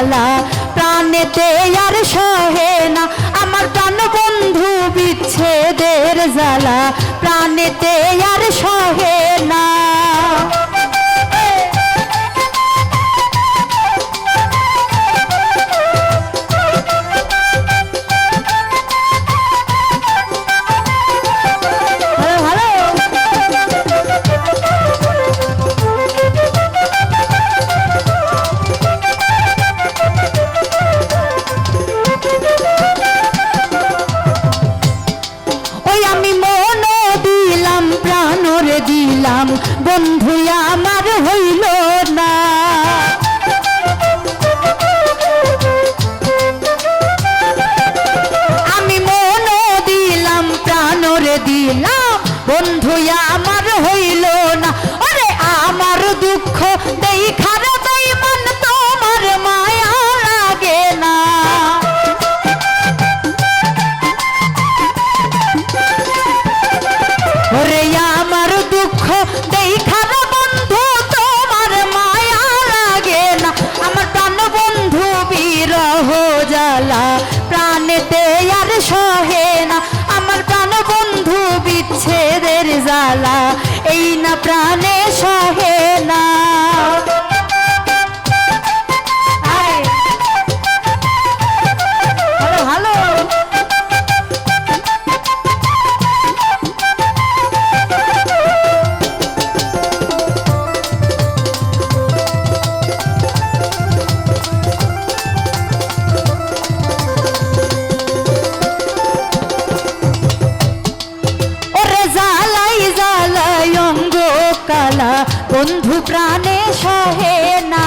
জ্বালা প্রাণেতে আর সহে না আমার প্রাণ বন্ধু বিচ্ছেদের জ্বালা প্রাণেতে আর সহে না দিলাম বন্ধু আমার হইল না আমি মন দিলাম প্রাণরে দিলাম বন্ধু আমার হইল না ওরে আমার দুঃখ দেখার বেঈমান তোমার মায়া লাগে না ওরে আমার দুঃখ দেখার বন্ধু তোমার মায়া লাগে না আমার প্রাণ বন্ধু বিরহ জ্বালা প্রাণেতে আর সহে না আমার প্রাণ বন্ধু বিচ্ছেদের জ্বালা এই না প্রাণে সহে না কালা বন্ধু প্রাণে সহে না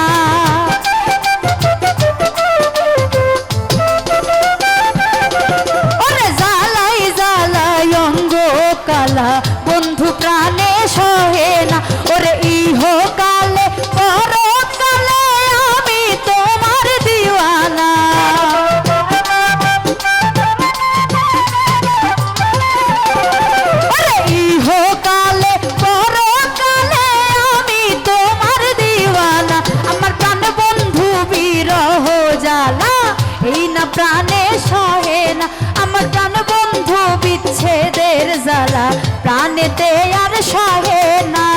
ওরে জ্বালাই জ্বালাই অঙ্গ কালা বন্ধু প্রাণে সহে না ওরে ইহকালে পরকালে আমি তোমার দিওয়ানা ওরে ইহকালে এই না প্রাণে সহে না আমার প্রাণ বন্ধু বিচ্ছেদের জ্বালা প্রাণেতে আর সহে না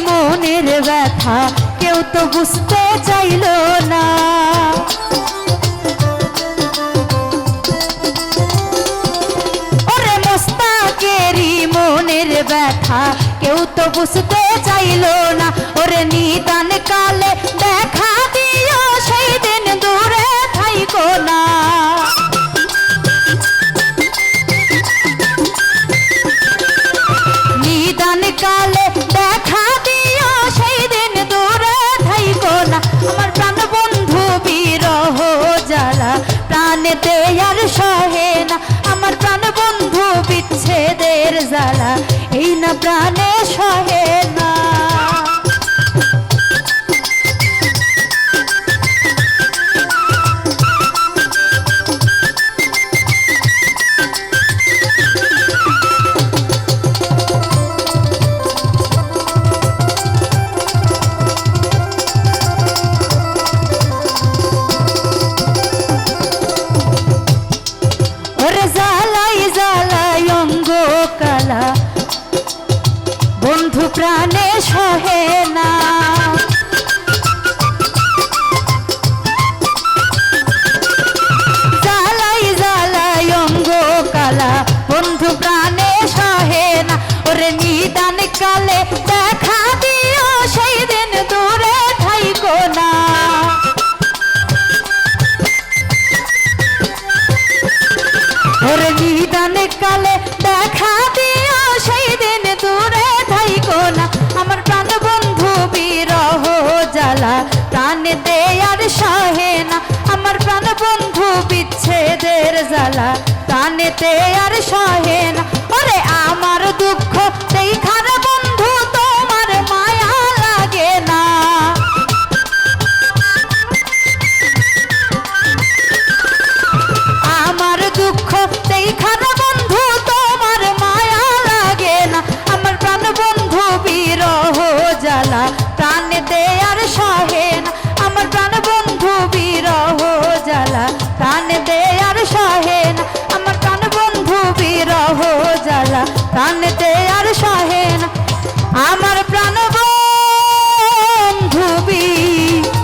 মনের ব্যথা কেউ তো বুঝতে চাইল না ওরে মোস্তাকেরই মনের ব্যথা কেউ তো বুঝতে চাইল না ওরে নিদান কালে দেখা দিও সেই দিন দূরে থাইকো না নিদান কালে দেখা দিও সেই দিন দূরে থাইকো না আমার প্রাণ বন্ধু বিরহ জ্বালা প্রাণেতে আর সহে না আমার প্রাণ বন্ধু বিচ্ছেদের জ্বালা এই না প্রাণে সহে না বন্ধু প্রাণে সহে না জ্বালাই জ্বালাই অঙ্গ কালা বন্ধু প্রাণে সহে না ওরে নিদান কালে দেখা দিও সেই দিন দূরে থাইকো না ওরে নিদান কালে দেখা দিও সেই দিন দূরে থাইকো না আমার প্রাণ বন্ধু বিরহ জ্বালা প্রাণেতে আর সহে না আমার প্রাণ বন্ধু বিচ্ছেদের জ্বালা প্রাণেতে আর সহে না। ওরে আমার দুঃখ দেখার বন্ধু তোমার মায়া লাগে না। আমার দুঃখ দেখার বন্ধু তোমার মায়া লাগে না। আমার প্রাণ বন্ধু বিরহ জ্বালা প্রাণেতে আর সহে না। আমার প্রাণ বন্ধু বিরহ জ্বালা প্রাণেতে আর সহে না। আমার প্রাণ বন্ধু বিরহ জ্বালা প্রাণেতে আর সহে না। আমার প্রাণ বন্ধু বিরহ